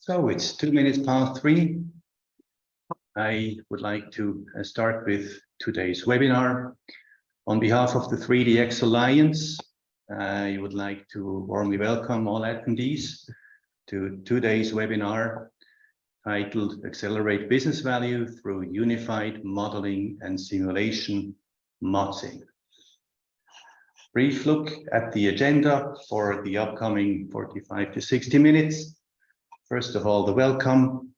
So it's 3:02. I would like to start with today's webinar. On behalf of the 3DX Alliance, I would like to warmly welcome all attendees to today's webinar titled Accelerate Business Value Through Unified Modeling and Simulation, ModSim. Brief look at the agenda for the upcoming 45 to 60 minutes. First of all, the welcome,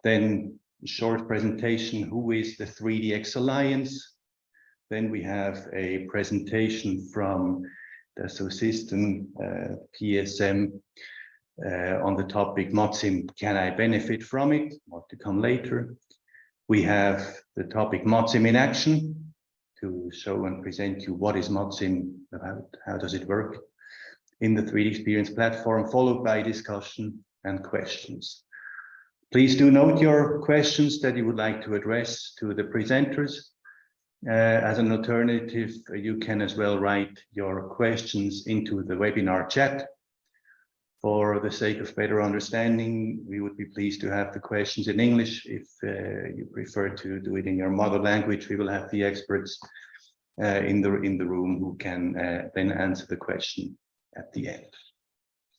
then a short presentation, who is the 3DX Alliance. Then we have a presentation from the System PSM on the topic ModSim, can I benefit from it? More to come later. We have the topic ModSim in action to show and present you what is ModSim about, how does it work in the 3D Experience platform, followed by discussion and questions. Please do note your questions that you would like to address to the presenters. As an alternative, you can as well write your questions into the webinar chat. For the sake of better understanding, we would be pleased to have the questions in English. If you prefer to do it in your mother language, we will have the experts in the room who can then answer the question at the end.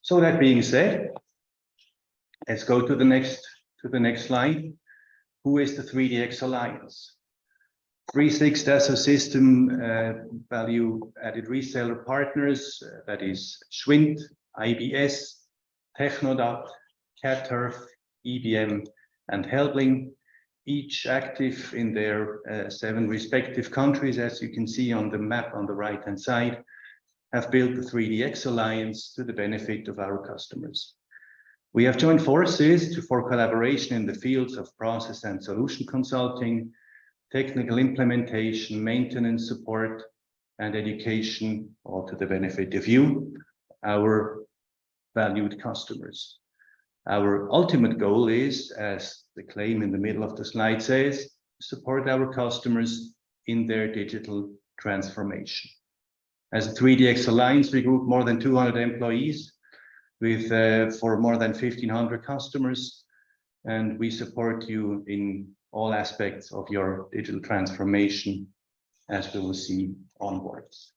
So that being said, let's go to the next slide. Who is the 3DX Alliance? 3.6 Dassault System value added reseller partners, that is Schwind, IBS, Technodot, CATURF, EBM, and Helbling, each active in their 7 respective countries, as you can see on the map on the right-hand side, have built the 3DX Alliance to the benefit of our customers. We have joined forces for collaboration in the fields of process and solution consulting, technical implementation, maintenance support, and education, all to the benefit of you, our valued customers. Our ultimate goal is, as the claim in the middle of the slide says, support our customers in their digital transformation. As a 3DX Alliance, we group more than 200 employees with for more than 1,500 customers, and we support you in all aspects of your digital transformation, as we will see onwards.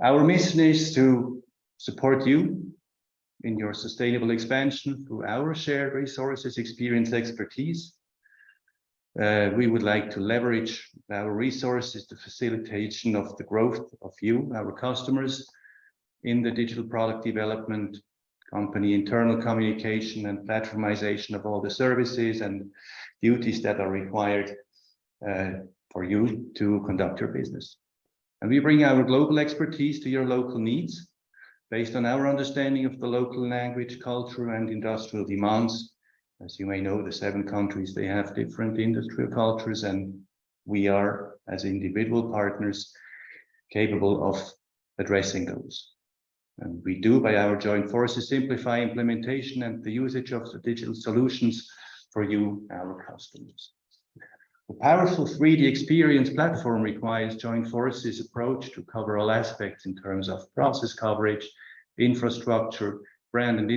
Our mission is to support you in your sustainable expansion through our shared resources, experience, expertise. We would like to leverage our resources, the facilitation of the growth of you, our customers, in the digital product development, company internal communication, and platformization of all the services and duties that are required for you to conduct your business. And we bring our global expertise to your local needs based on our understanding of the local language, culture, and industrial demands. As you may know, the 7 countries, they have different industrial cultures, and we are, as individual partners, capable of addressing those. And we do, by our joint forces, simplify implementation and the usage of the digital solutions for you, our customers. The powerful 3D Experience platform requires joint forces approach to cover all aspects in terms of process coverage, infrastructure, brand and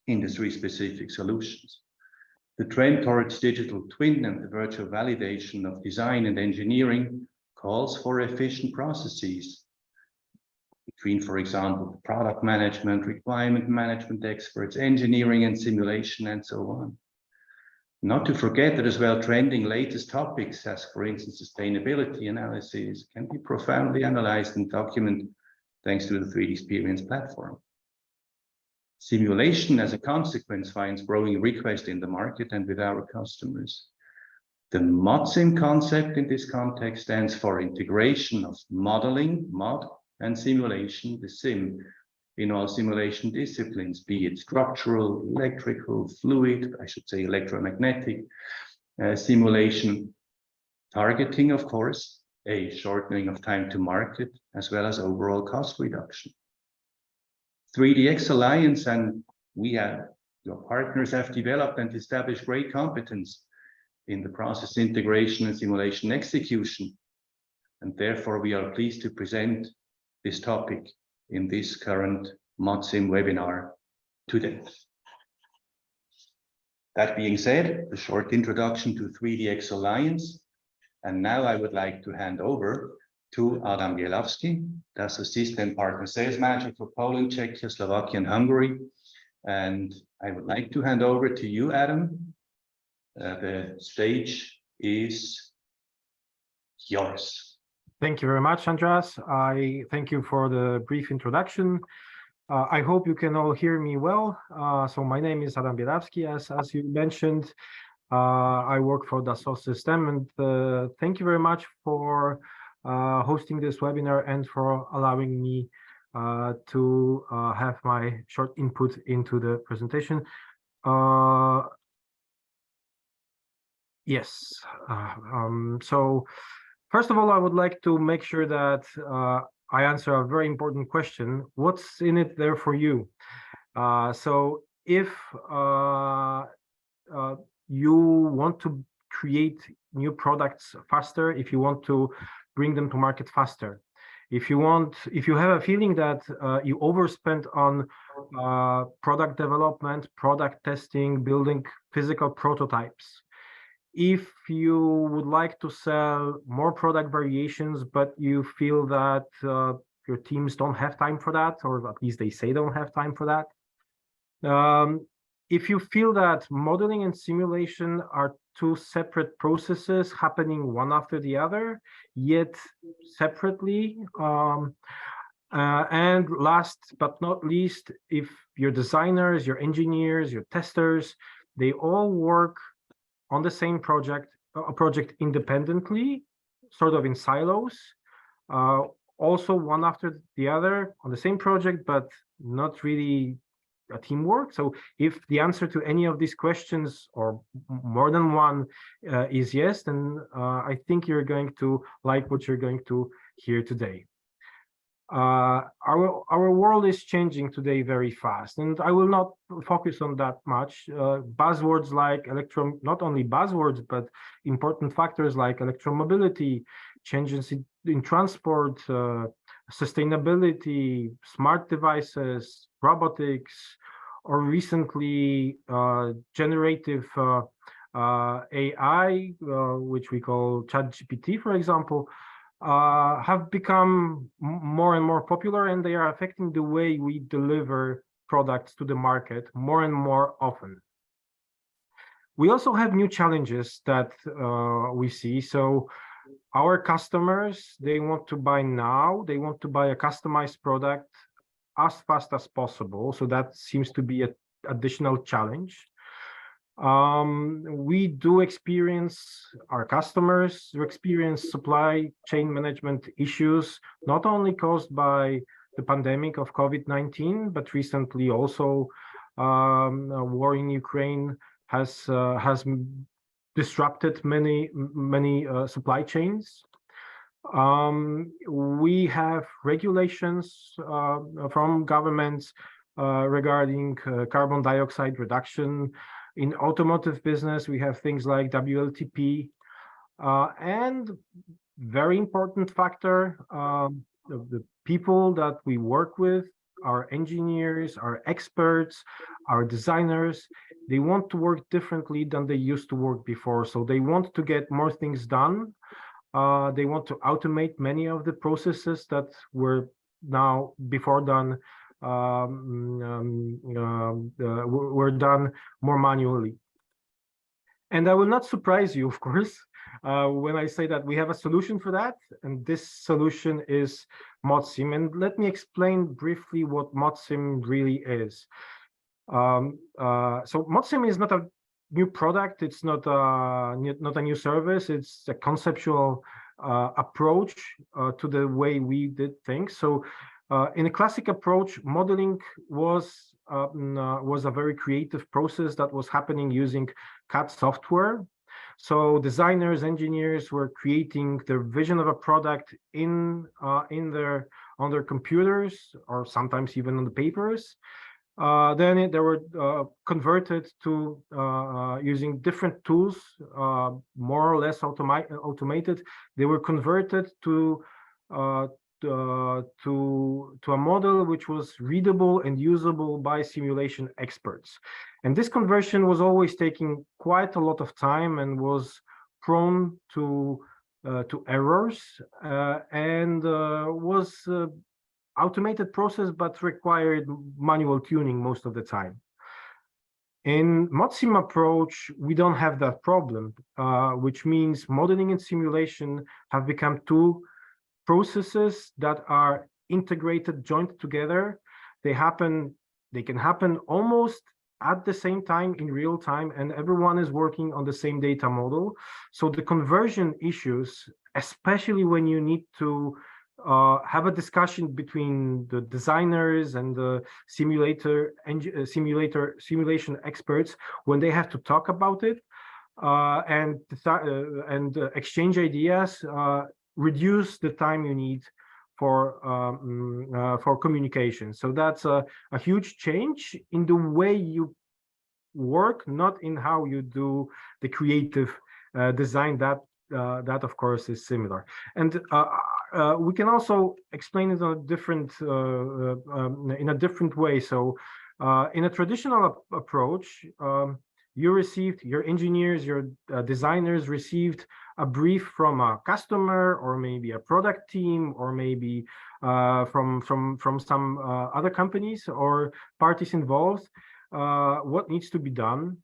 industry-specific solutions. The trend towards digital twin and the virtual validation of design and engineering calls for efficient processes between, for example, product management, requirement management experts, engineering and simulation, and so on. Not to forget that as well, trending latest topics, as for instance, sustainability analysis, can be profoundly analyzed and documented thanks to the 3D Experience platform. Simulation, as a consequence, finds growing request in the market and with our customers. The ModSim concept in this context stands for integration of modeling, mod, and simulation, the sim, in all simulation disciplines, be it structural, electrical, fluid, I should say electromagnetic, simulation, targeting, of course, a shortening of time to market, as well as overall cost reduction. 3DX Alliance and your partners have developed and established great competence in the process integration and simulation execution. And therefore, we are pleased to present this topic in this current ModSim webinar today. That being said, a short introduction to 3DX Alliance. And now I would like to hand over to Adam Bielawski, that's Assistant Partner Sales Manager for Poland, Czechia, Slovakia, and Hungary. And I would like to hand over to you, Adam. The stage is yours. Thank you very much, Andreas. I thank you for the brief introduction. I hope you can all hear me well. So my name is Adam Bielawski, as you mentioned. I work for Dassault System, and thank you very much for hosting this webinar and for allowing me to have my short input into the presentation. Yes. So first of all, I would like to make sure that I answer a very important question. What's in it there for you? So if you want to create new products faster, if you want to bring them to market faster, if you have a feeling that you overspent on product development, product testing, building physical prototypes, if you would like to sell more product variations, but you feel that your teams don't have time for that, or at least they say don't have time for that. If you feel that modeling and simulation are two separate processes happening one after the other, yet separately. And last but not least, if your designers, your engineers, your testers, they all work on the same project, a project independently, sort of in silos, also one after the other on the same project, but not really a teamwork. So if the answer to any of these questions, or more than one, is yes, then I think you're going to like what you're going to hear today. Our world is changing today very fast, and I will not focus on that much. Buzzwords like not only buzzwords, but important factors like electromobility, changes in transport, sustainability, smart devices, robotics, or recently generative AI, which we call ChatGPT, for example, have become more and more popular, and they are affecting the way we deliver products to the market more and more often. We also have new challenges that we see. So our customers, they want to buy now, they want to buy a customized product as fast as possible. So that seems to be an additional challenge. We do experience, our customers experience supply chain management issues, not only caused by the pandemic of COVID-19, but recently also a war in Ukraine has disrupted many supply chains. We have regulations from governments regarding carbon dioxide reduction. In automotive business, we have things like WLTP, and very important factor, the people that we work with, our engineers, our experts, our designers, they want to work differently than they used to work before. So they want to get more things done. They want to automate many of the processes that were before done were done more manually. And I will not surprise you, of course, when I say that we have a solution for that, and this solution is ModSim. And let me explain briefly what ModSim really is. So ModSim is not a new product, it's not a new service, it's a conceptual approach to the way we did things. So in a classic approach, modeling was a very creative process that was happening using CAD software. So designers, engineers were creating their vision of a product on their computers, or sometimes even on the papers. Then they were converted to using different tools, more or less automated. They were converted to to a model which was readable and usable by simulation experts. And this conversion was always taking quite a lot of time and was prone to errors, and was automated process, but required manual tuning most of the time. In ModSim approach, we don't have that problem, which means modeling and simulation have become two processes that are integrated, joined together. They can happen almost at the same time in real time, and everyone is working on the same data model. So the conversion issues, especially when you need to have a discussion between the designers and the simulation experts, when they have to talk about it and exchange ideas, reduce the time you need for communication. So that's a huge change in the way you work, not in how you do the creative design. That of course is similar, and we can also explain it in a different way. So in a traditional approach, your engineers, your designers received a brief from a customer, or maybe a product team, or maybe from some other companies or parties involved, what needs to be done.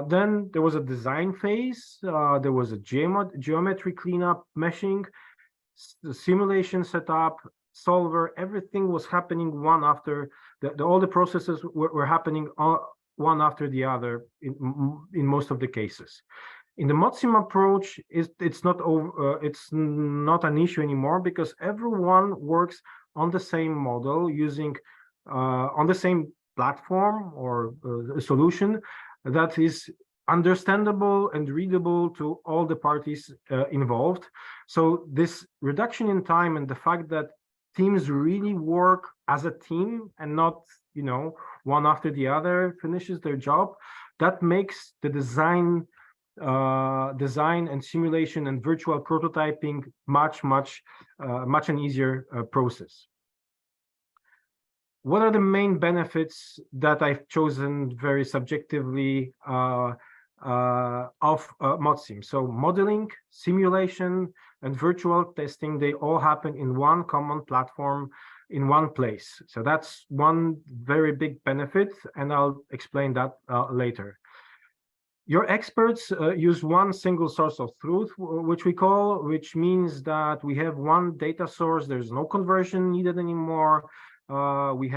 Then there was a design phase, there was a geometry cleanup, meshing, the simulation setup, solver, everything was happening one after all the processes were happening one after the other in most of the cases. In the ModSim approach, it's not an issue anymore, because everyone works on the same model, using on the same platform or solution that is understandable and readable to all the parties involved. So this reduction in time and the fact that teams really work as a team and not, one after the other finishes their job, that makes the design and simulation and virtual prototyping much an easier process. What are the main benefits that I've chosen very subjectively of ModSim? So modeling, simulation, and virtual testing, they all happen in one common platform in one place. So that's one very big benefit, and I'll explain that later. Your experts use one single source of truth, which means that we have one data source. There's no conversion needed anymore. We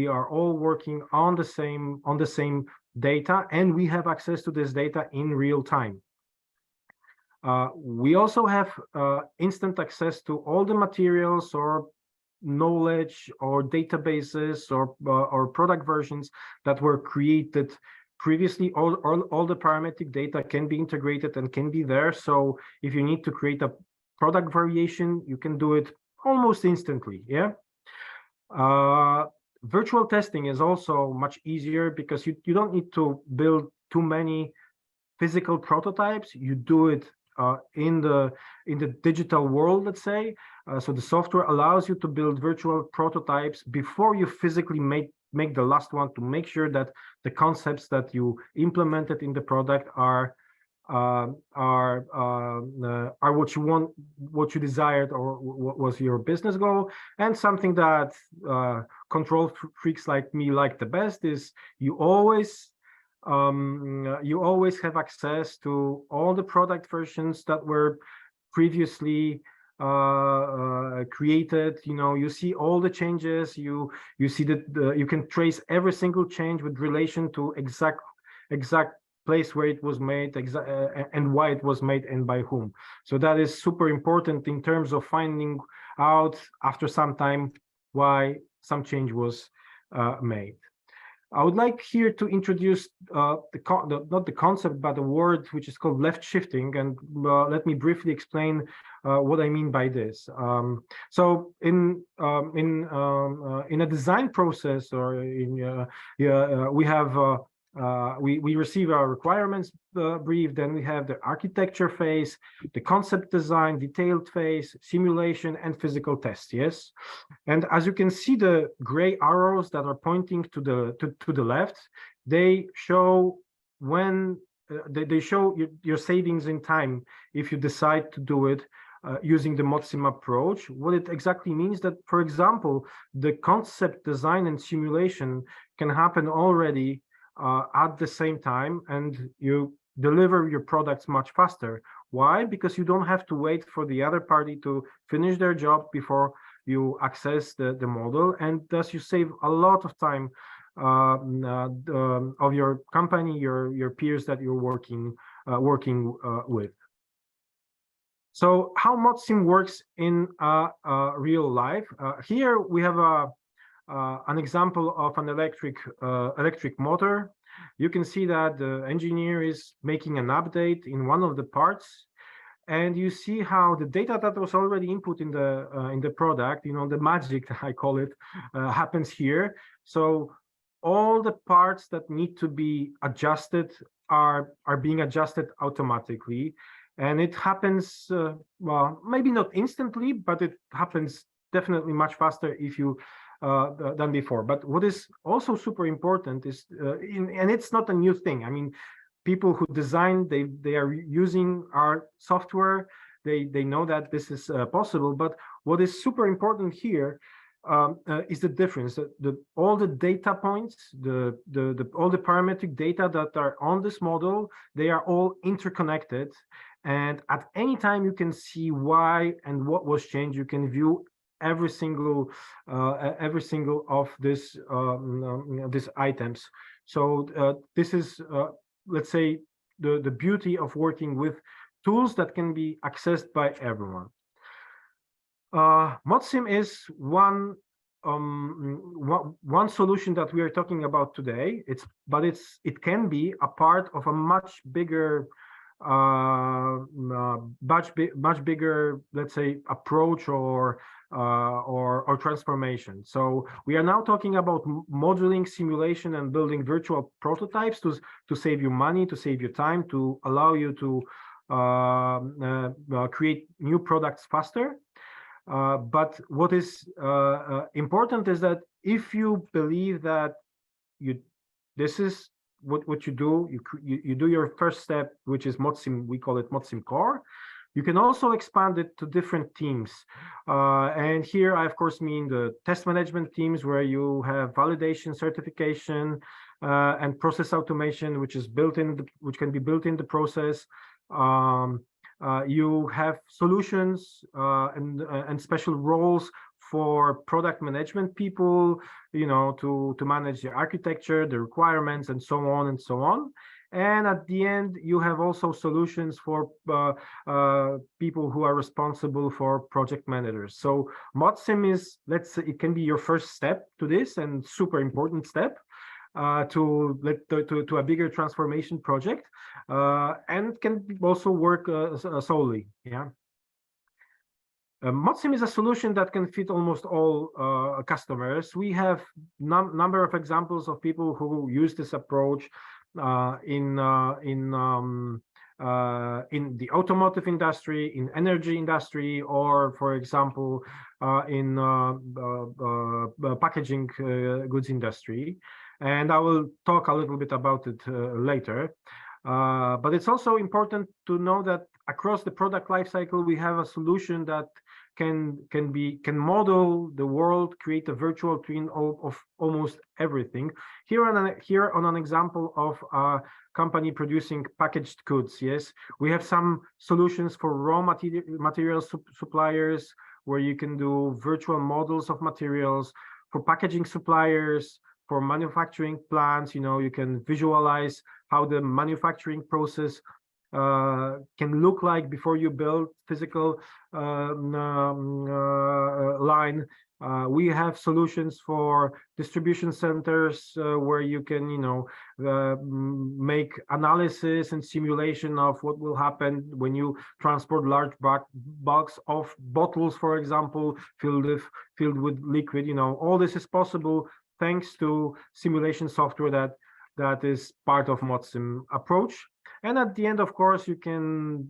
are all working on the same data, and we have access to this data in real time. We also have instant access to all the materials or knowledge or databases or product versions that were created previously. All the parametric data can be integrated and can be there. So if you need to create a product variation, you can do it almost instantly. Yeah. Virtual testing is also much easier, because you don't need to build too many physical prototypes. You do it in the digital world, let's say. So the software allows you to build virtual prototypes before you physically make the last one, to make sure that the concepts that you implemented in the product are what you want, what you desired, or what was your business goal. And something that control freaks like me like the best is you always have access to all the product versions that were previously created. You see all the changes. You see that you can trace every single change with relation to exact place where it was made, and why it was made and by whom. So that is super important in terms of finding out after some time why some change was made. I would like here to introduce not the concept, but a word which is called left shifting, and let me briefly explain what I mean by this. So in a design process, or we have we receive our requirements brief, then we have the architecture phase, the concept design, detailed phase, simulation, and physical test. Yes, and as you can see, the gray arrows that are pointing to the left, they show when they show your savings in time if you decide to do it using the ModSim approach. What it exactly means that, for example, the concept design and simulation can happen already at the same time, and you deliver your products much faster. Why? Because you don't have to wait for the other party to finish their job before you access the model, and thus you save a lot of time of your company, your peers that you're working with. So how ModSim works in real life? Here we have an example of an electric motor. You can see that the engineer is making an update in one of the parts, and you see how the data that was already input in the product, the magic, I call it, happens here. So all the parts that need to be adjusted are being adjusted automatically. And it happens, well, maybe not instantly, but it happens definitely much faster if you than before. But what is also super important is, and it's not a new thing. I mean, people who design, they are using our software. They know that this is possible. But what is super important here is the difference. All the data points, all the parametric data that are on this model, they are all interconnected. And at any time you can see why and what was changed. You can view every single of this these items. So this is let's say the beauty of working with tools that can be accessed by everyone. ModSim is one solution that we are talking about today. It can be a part of a much bigger much bigger, let's say, approach or transformation. So we are now talking about modeling, simulation, and building virtual prototypes to save you money, to save you time, to allow you to create new products faster. But what is important is that if you believe that this is what you do, you do your first step, which is ModSim. We call it ModSim Core. You can also expand it to different teams. And here I, of course, mean the test management teams, where you have validation, certification, and process automation, which is which can be built in the process. You have solutions and special roles for product management people, to manage the architecture, the requirements, and so on and so on. And at the end, you have also solutions for people who are responsible for project managers. So ModSim is, let's say, it can be your first step to this, and super important step to a bigger transformation project, and can also work solely. Yeah. ModSim is a solution that can fit almost all customers. We have number of examples of people who use this approach in the automotive industry, in energy industry, or, for example, in packaging goods industry. And I will talk a little bit about it later. But it's also important to know that across the product lifecycle, we have a solution that can model the world, create a virtual twin of almost everything. Here on an example of a company producing packaged goods, yes, we have some solutions for raw material suppliers, where you can do virtual models of materials. For packaging suppliers, for manufacturing plants, you can visualize how the manufacturing process can look like before you build physical line. We have solutions for distribution centers where you can, make analysis and simulation of what will happen when you transport large bulks of bottles, for example, filled with liquid. All this is possible thanks to simulation software that that is part of ModSim approach. And at the end, of course, you can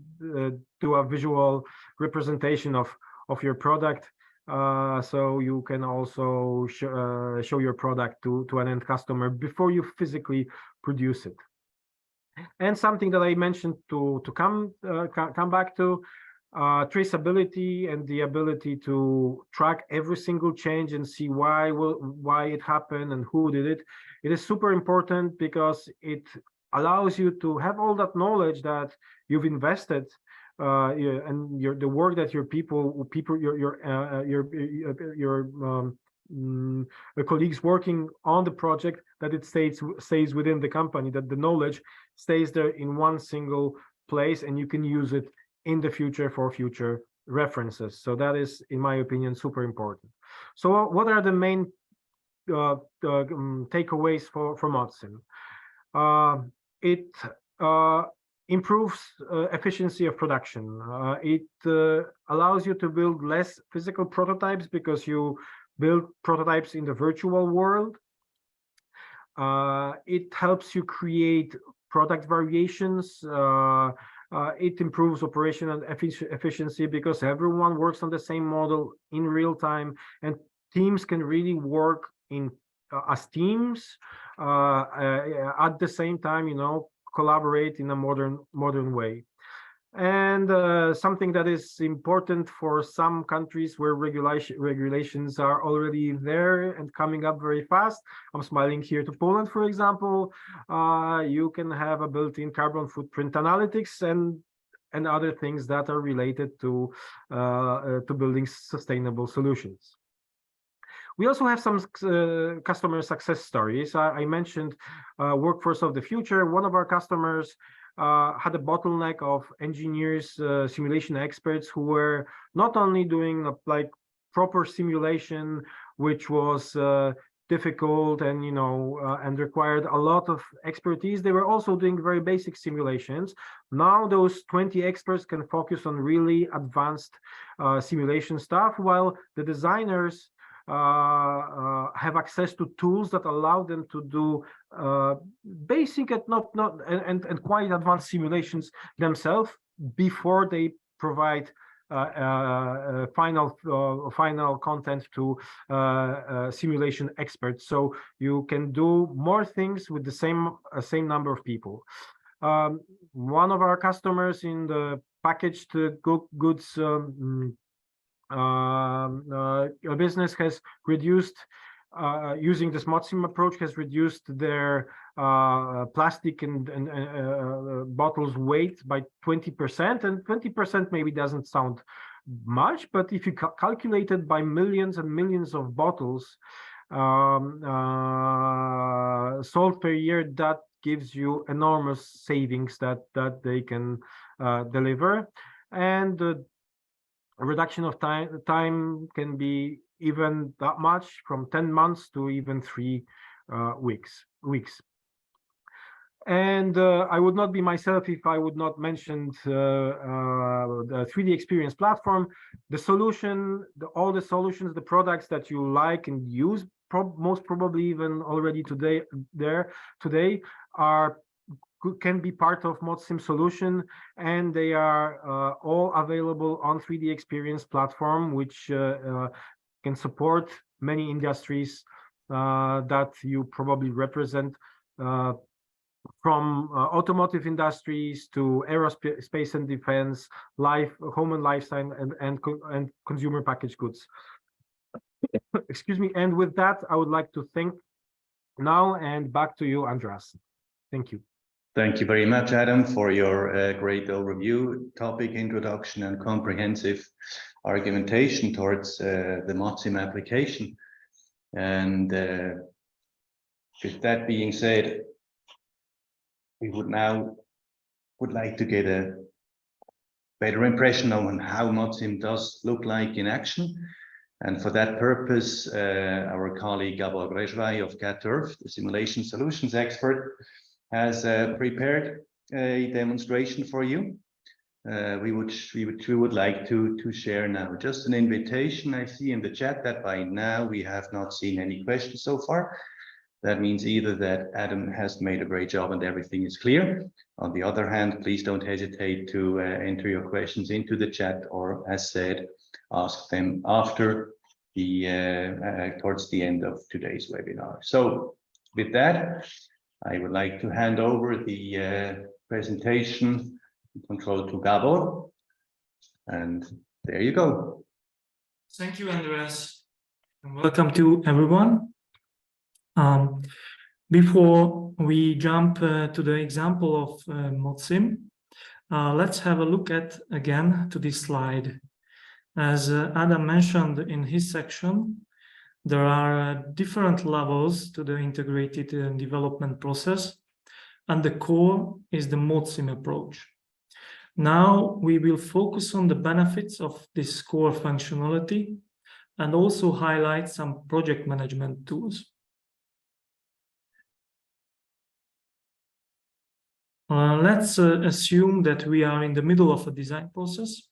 do a visual representation of your product. So you can also show your product to an end customer before you physically produce it. And something that I mentioned to come back to, traceability and the ability to track every single change and see why it happened and who did it. It is super important because it allows you to have all that knowledge that you've invested and the work that your colleagues working on the project, that it stays within the company, that the knowledge stays there in one single place, and you can use it in the future for future references. So that is, in my opinion, super important. So what are the main takeaways for ModSim? It improves efficiency of production. It allows you to build less physical prototypes because you build prototypes in the virtual world. It helps you create product variations. It improves operational efficiency because everyone works on the same model in real time, and teams can really work in as teams at the same time, collaborate in a modern way. And something that is important for some countries where regulations are already there and coming up very fast. I'm smiling here to Poland, for example. You can have a built-in carbon footprint analytics and other things that are related to building sustainable solutions. We also have some customer success stories. I mentioned Workforce of the Future. One of our customers had a bottleneck of engineers, simulation experts who were not only doing like proper simulation, which was difficult and and required a lot of expertise. They were also doing very basic simulations. Now those 20 experts can focus on really advanced simulation stuff, while the designers have access to tools that allow them to do basic and quite advanced simulations themselves before they provide final content to simulation experts. So you can do more things with the same number of people. One of our customers in the packaged goods business has reduced, using this ModSim approach, has reduced their plastic and bottles weight by 20%, and 20% maybe doesn't sound much, but if you calculate it by millions and millions of bottles sold per year, that gives you enormous savings that they can deliver. And the reduction of time can be even that much, from 10 months to even 3 weeks. And I would not be myself if I would not mention the 3D Experience platform. The solution, all the solutions, the products that you like and use, most probably even already today can be part of ModSim solution, and they are all available on 3D Experience platform, which can support many industries that you probably represent, from automotive industries to aerospace and defense, home and lifestyle, and consumer packaged goods. Excuse me. And with that, I would like to thank now, and back to you, Andreas. Thank you. Thank you very much, Adam, for your great overview, topic introduction, and comprehensive argumentation towards the ModSim application. And with that being said, we would like to get a better impression on how ModSim does look like in action. And for that purpose, our colleague Gabor Grezsvai of GATURF, the simulation solutions expert, has prepared a demonstration for you. We would like to share now. Just an invitation. I see in the chat that by now we have not seen any questions so far. That means either that Adam has made a great job and everything is clear. On the other hand, please don't hesitate to enter your questions into the chat, or as said, ask them after the towards the end of today's webinar. So with that, I would like to hand over the presentation control to Gabor. And there you go. Thank you, Andreas. And welcome to everyone. Before we jump to the example of ModSim, let's have a look at again to this slide. As Adam mentioned in his section, there are different levels to the integrated development process, and the core is the ModSim approach. Now we will focus on the benefits of this core functionality and also highlight some project management tools. Let's assume that we are in the middle of a design process.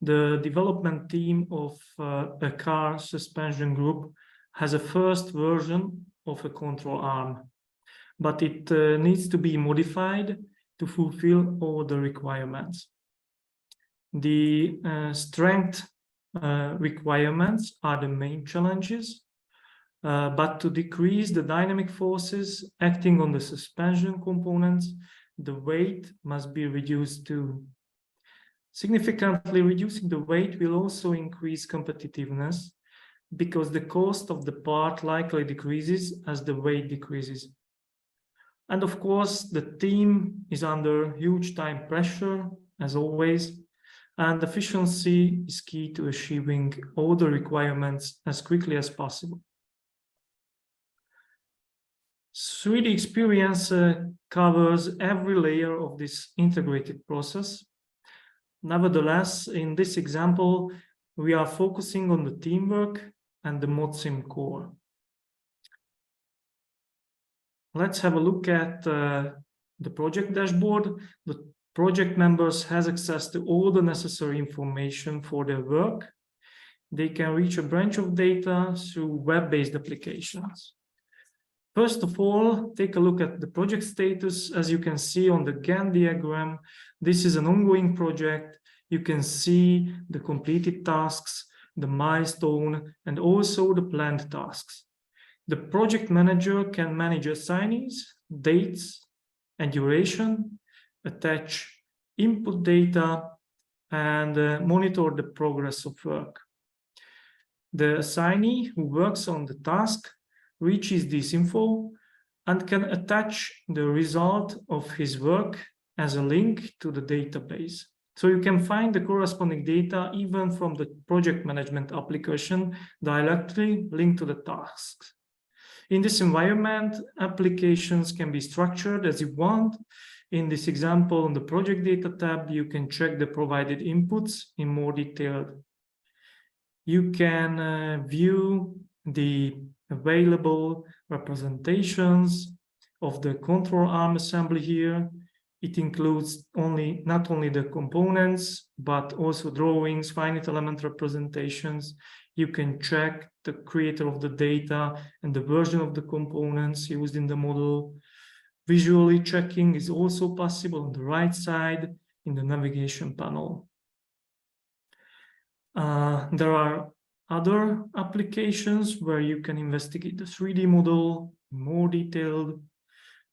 The development team of a car suspension group has a first version of a control arm, but it needs to be modified to fulfill all the requirements. The strength requirements are the main challenges, but to decrease the dynamic forces acting on the suspension components, the weight must be reduced too. Significantly reducing the weight will also increase competitiveness because the cost of the part likely decreases as the weight decreases. And of course, the team is under huge time pressure, as always, and efficiency is key to achieving all the requirements as quickly as possible. 3D experience covers every layer of this integrated process. Nevertheless, in this example, we are focusing on the teamwork and the ModSim core. Let's have a look at the project dashboard. The project members has access to all the necessary information for their work. They can reach a branch of data through web-based applications. First of all, take a look at the project status. As you can see on the Gantt diagram, this is an ongoing project. You can see the completed tasks, the milestone, and also the planned tasks. The project manager can manage assignees, dates, and duration, attach input data, and monitor the progress of work. The assignee who works on the task reaches this info and can attach the result of his work as a link to the database. So you can find the corresponding data even from the project management application directly linked to the tasks. In this environment, applications can be structured as you want. In this example, on the project data tab, you can check the provided inputs in more detail. You can view the available representations of the control arm assembly here. It includes not only the components, but also drawings, finite element representations. You can check the creator of the data and the version of the components used in the model. Visually checking is also possible on the right side in the navigation panel. There are other applications where you can investigate the 3D model more detailed.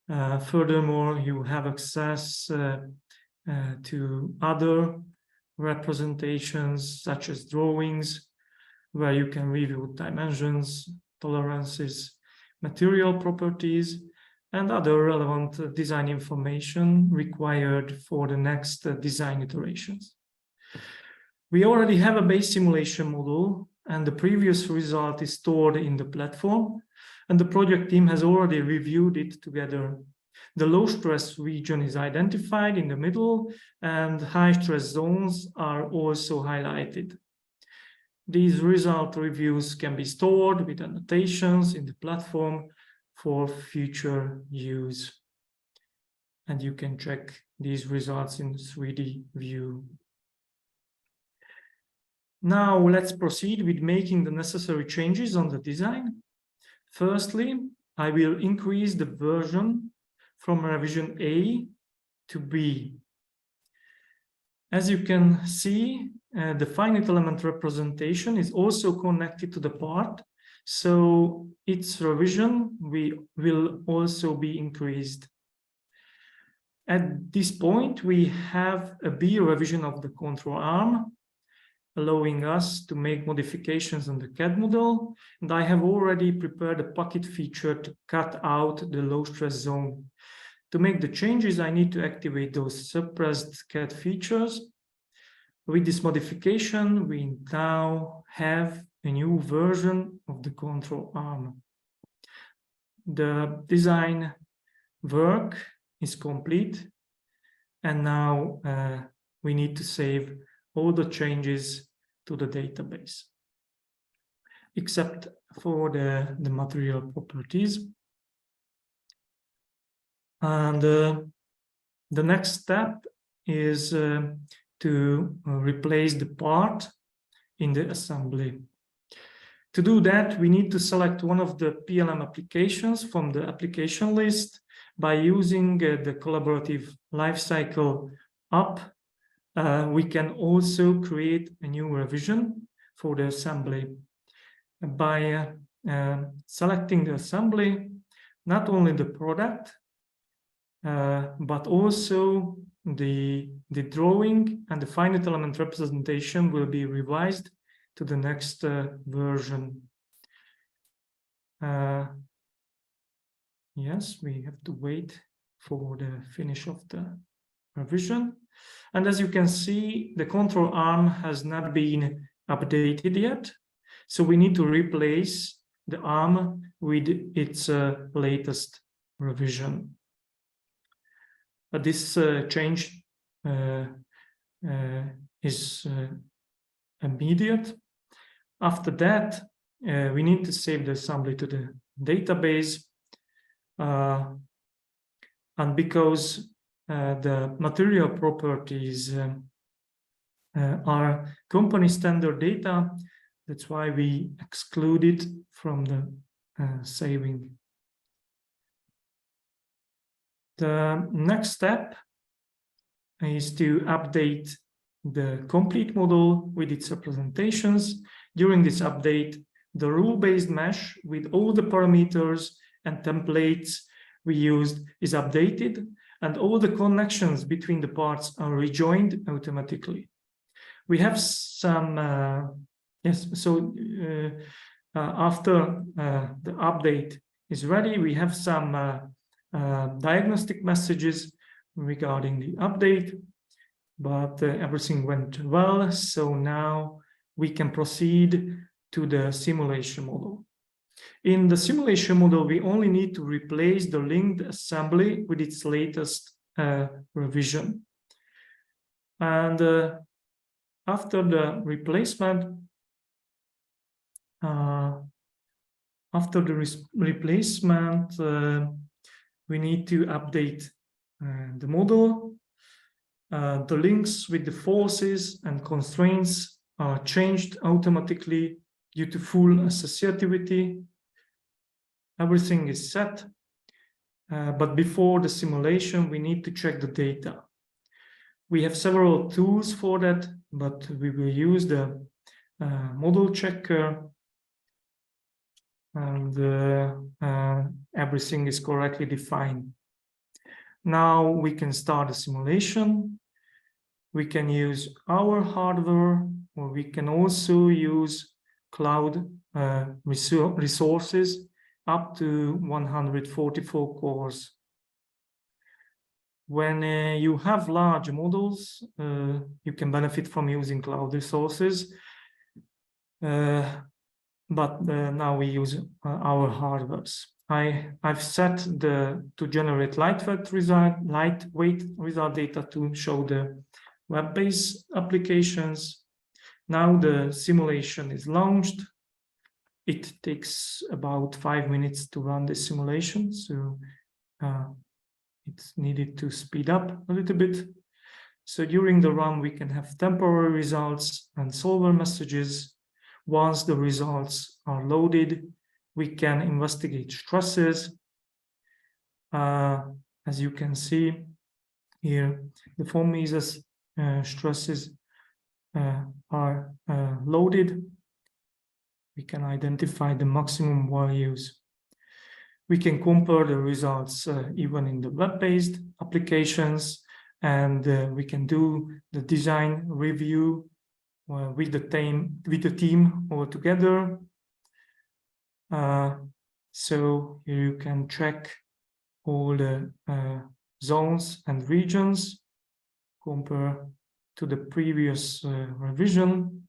Furthermore, you have access to other representations such as drawings, where you can review dimensions, tolerances, material properties, and other relevant design information required for the next design iterations. We already have a base simulation model, and the previous result is stored in the platform, and the project team has already reviewed it together. The low stress region is identified in the middle, and high stress zones are also highlighted. These result reviews can be stored with annotations in the platform for future use. And you can check these results in 3D view. Now let's proceed with making the necessary changes on the design. Firstly, I will increase the version from revision A to B. As you can see, the finite element representation is also connected to the part, so its revision will also be increased. At this point, we have a B revision of the control arm, allowing us to make modifications on the CAD model. And I have already prepared a pocket feature to cut out the low stress zone. To make the changes, I need to activate those suppressed CAD features. With this modification, we now have a new version of the control arm. The design work is complete, and now we need to save all the changes to the database, except for the material properties. And the next step is to replace the part in the assembly. To do that, we need to select one of the PLM applications from the application list by using the collaborative lifecycle up. We can also create a new revision for the assembly. By selecting the assembly, not only the product, but also the drawing and the finite element representation will be revised to the next version. Yes, we have to wait for the finish of the revision. And as you can see, the control arm has not been updated yet. So we need to replace the arm with its latest revision. But this change is immediate. After that, we need to save the assembly to the database. And because the material properties are company standard data, that's why we exclude it from the saving. The next step is to update the complete model with its representations. During this update, the rule-based mesh with all the parameters and templates we used is updated, and all the connections between the parts are rejoined automatically. We have some, after the update is ready, we have some diagnostic messages regarding the update, but everything went well, so now we can proceed to the simulation model. In the simulation model, we only need to replace the linked assembly with its latest revision. And after the replacement, we need to update the model. The links with the forces and constraints are changed automatically due to full associativity. Everything is set, but before the simulation, we need to check the data. We have several tools for that, but we will use the model checker, and everything is correctly defined. Now we can start the simulation. We can use our hardware, or we can also use cloud resources up to 144 cores. When you have large models, you can benefit from using cloud resources. But now we use our hardwares. I've set to generate lightweight result data to show the web-based applications. Now the simulation is launched. It takes about 5 minutes to run the simulation, so it's needed to speed up a little bit. So during the run, we can have temporary results and solver messages. Once the results are loaded, we can investigate stresses. As you can see here, the 4 meses stresses are loaded. We can identify the maximum values. We can compare the results even in the web-based applications, and we can do the design review with the team all together. So here you can track all the zones and regions, compare to the previous revision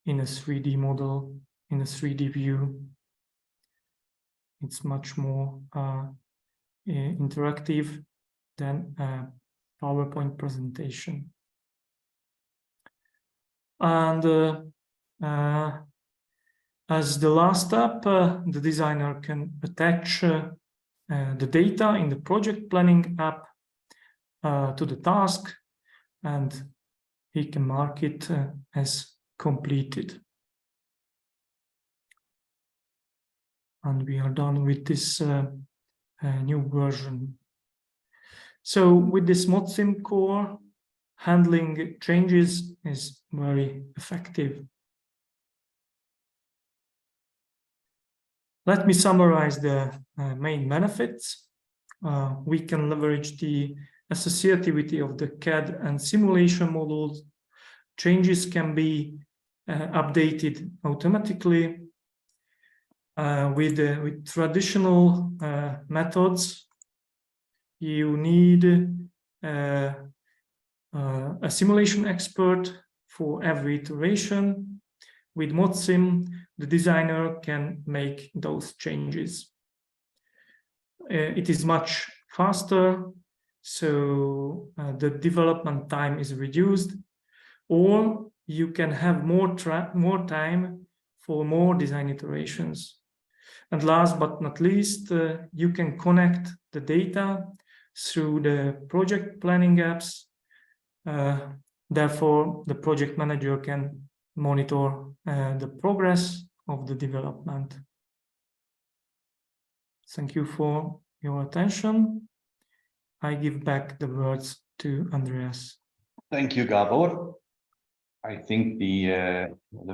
in a 3D model, in a 3D view. It's much more interactive than a PowerPoint presentation. And as the last step, the designer can attach the data in the project planning app to the task, and he can mark it as completed. And we are done with this new version. So with this ModSim core, handling changes is very effective. Let me summarize the main benefits. We can leverage the associativity of the CAD and simulation models. Changes can be updated automatically. With traditional methods, you need a simulation expert for every iteration. With ModSim, the designer can make those changes. It is much faster, so the development time is reduced, or you can have more time for more design iterations. And last but not least, you can connect the data through the project planning apps. Therefore, the project manager can monitor the progress of the development. Thank you for your attention. I give back the words to Andreas. Thank you, Gabor. I think the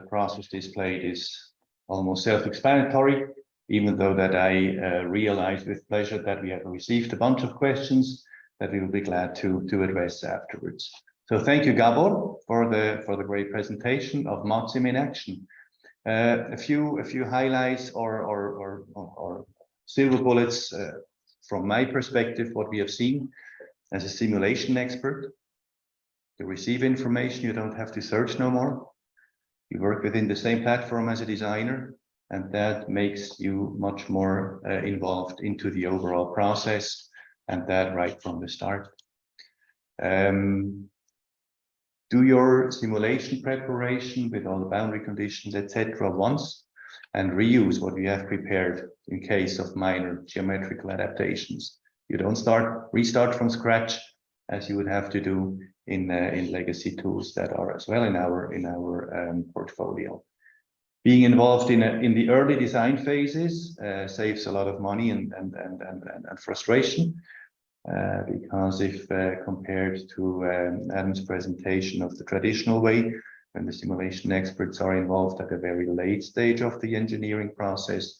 process displayed is almost self-explanatory, even though that I realized with pleasure that we have received a bunch of questions that we will be glad to address afterwards. So thank you, Gabor, for the great presentation of ModSim in action. A few highlights or silver bullets from my perspective, what we have seen as a simulation expert. You receive information, you don't have to search no more. You work within the same platform as a designer, and that makes you much more involved into the overall process, and that right from the start. Do your simulation preparation with all the boundary conditions, etc. once, and reuse what you have prepared in case of minor geometrical adaptations. You don't restart from scratch as you would have to do in legacy tools that are as well in our portfolio. Being involved in the early design phases saves a lot of money and frustration. Because if compared to Adam's presentation of the traditional way, when the simulation experts are involved at a very late stage of the engineering process,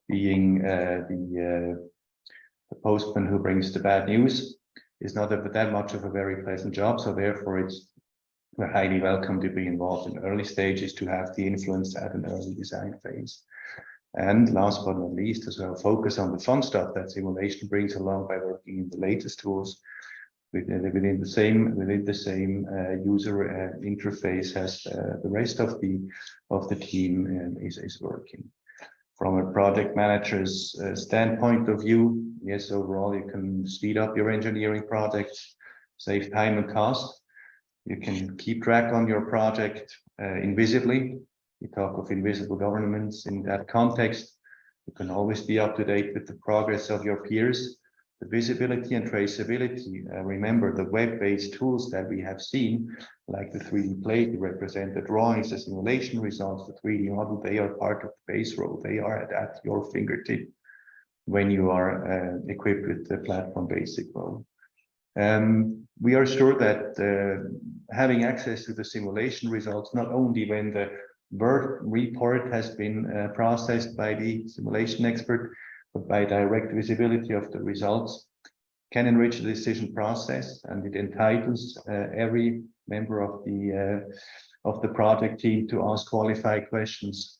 being the postman who brings the bad news, is not that much of a very pleasant job. So therefore, we're highly welcome to be involved in early stages to have the influence at an early design phase. And last but not least, as well, focus on the fun stuff that simulation brings along by working in the latest tools within the same user interface as the rest of the team is working. From a project manager's standpoint of view, yes, overall you can speed up your engineering projects, save time and cost. You can keep track on your project invisibly. We talk of invisible governance in that context. You can always be up to date with the progress of your peers. the visibility and traceability. Remember the web-based tools that we have seen, like the 3D plate, the represented drawings, the simulation results, the 3D model, they are part of the base role. They are at your fingertip when you are equipped with the platform basic role. We are sure that having access to the simulation results, not only when the Word report has been processed by the simulation expert, but by direct visibility of the results, can enrich the decision process, and it entitles every member of the project team to ask qualified questions.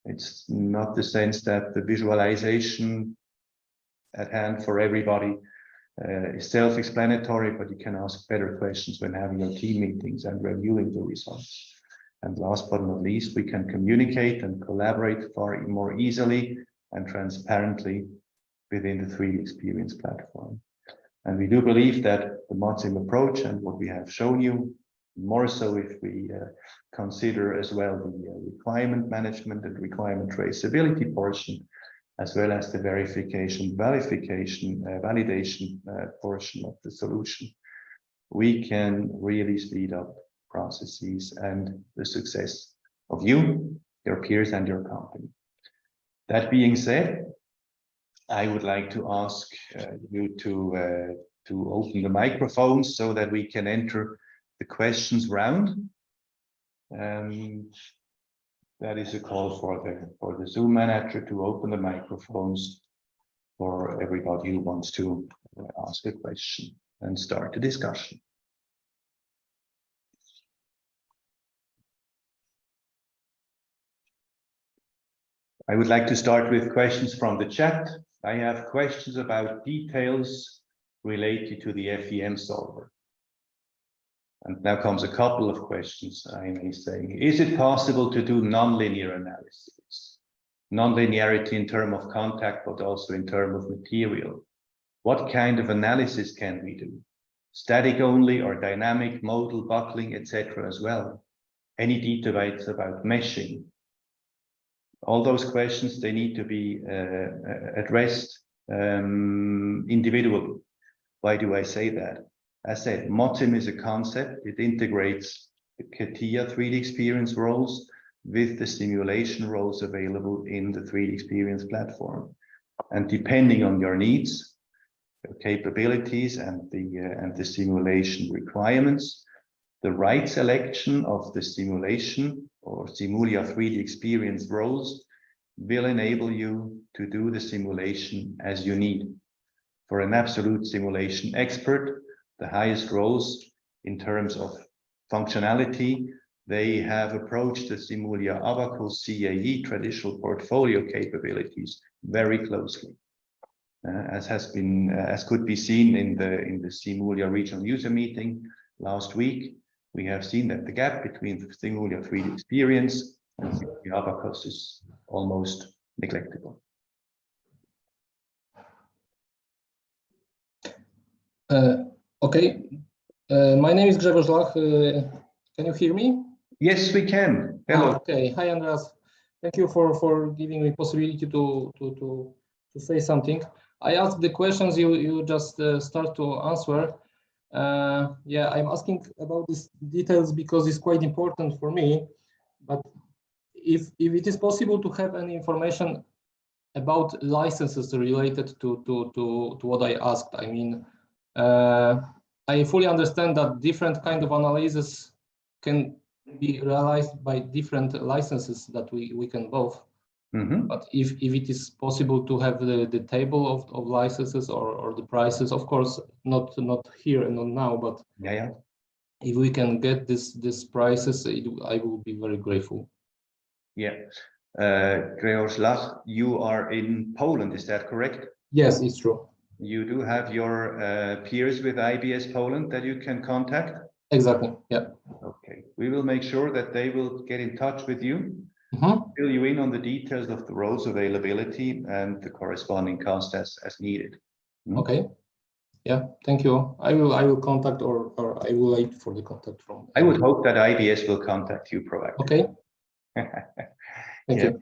It's not the sense that the visualization at hand for everybody is self-explanatory, but you can ask better questions when having your team meetings and reviewing the results. And last but not least, we can communicate and collaborate far more easily and transparently within the 3D Experience platform. And we do believe that the ModSim approach and what we have shown you, more so if we consider as well the requirement management and requirement traceability portion, as well as the validation portion of the solution, we can really speed up processes and the success of you, your peers, and your company. That being said, I would like to ask you to open the microphones so that we can enter the questions round. That is a call for the Zoom manager to open the microphones for everybody who wants to ask a question and start the discussion. I would like to start with questions from the chat. I have questions about details related to the FEM solver. And now comes a couple of questions, I may say. Is it possible to do nonlinear analysis? Nonlinearity in terms of contact, but also in terms of material. What kind of analysis can we do? Static only or dynamic, modal, buckling, etc. as well? Any details about meshing? All those questions, they need to be addressed individually. Why do I say that? As I said, ModSim is a concept. It integrates the CATIA 3D Experience roles with the simulation roles available in the 3D Experience platform. And depending on your needs, your capabilities, and the simulation requirements, the right selection of the simulation or Simulia 3D Experience roles will enable you to do the simulation as you need. For an absolute simulation expert, the highest roles in terms of functionality, they have approached the Simulia Abacus CAE traditional portfolio capabilities very closely. As could be seen in the Simulia regional user meeting last week, we have seen that the gap between Simulia 3D Experience and Simulia Abacus is almost neglectable. Okay, my name is Grzegorz Lach. Can you hear me? Yes, we can. Hello. Okay, hi Andreas. Thank you for giving me possibility to say something. I asked the questions you just start to answer. Yeah, I'm asking about these details because it's quite important for me. But if it is possible to have any information about licenses related to what I asked, I mean, I fully understand that different kind of analysis can be realized by different licenses that we can both. Mm-hmm. But if it is possible to have the table of licenses or the prices, of course, not here and not now, but yeah. If we can get this prices, I will be very grateful. Yeah. Grzegorz Lach, you are in Poland, is that correct? Yes, it's true. You do have your peers with IBS Poland that you can contact? Exactly, yeah. Okay, we will make sure that they will get in touch with you, fill you in on the details of the roles availability and the corresponding cost as needed. Okay, yeah, thank you. I will contact or I will wait for the contact from. I would hope that IBS will contact you proactively. Okay. Thank you.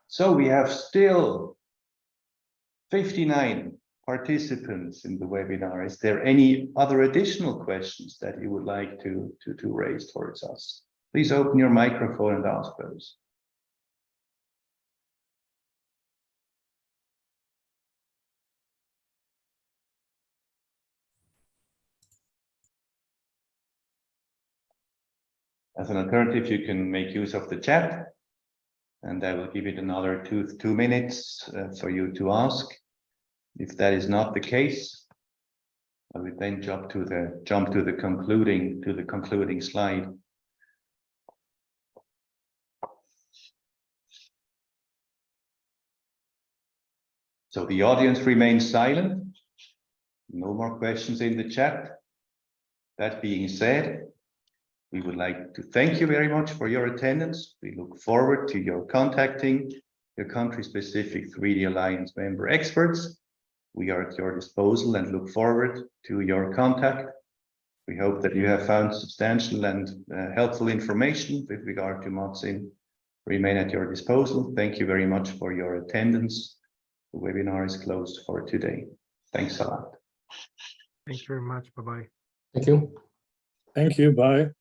So we have still 59 participants in the webinar. Is there any other additional questions that you would like to raise towards us? Please open your microphone and ask those. As an alternative, you can make use of the chat, and I will give it another two minutes for you to ask. If that is not the case, I will then jump to the concluding slide. So the audience remains silent. No more questions in the chat. That being said, we would like to thank you very much for your attendance. We look forward to your contacting your country-specific 3D Alliance member experts. We are at your disposal and look forward to your contact. We hope that you have found substantial and helpful information with regard to ModSim. Remain at your disposal. Thank you very much for your attendance. The webinar is closed for today. Thanks a lot. Thank you very much. Bye-bye. Thank you. Thank you. Bye.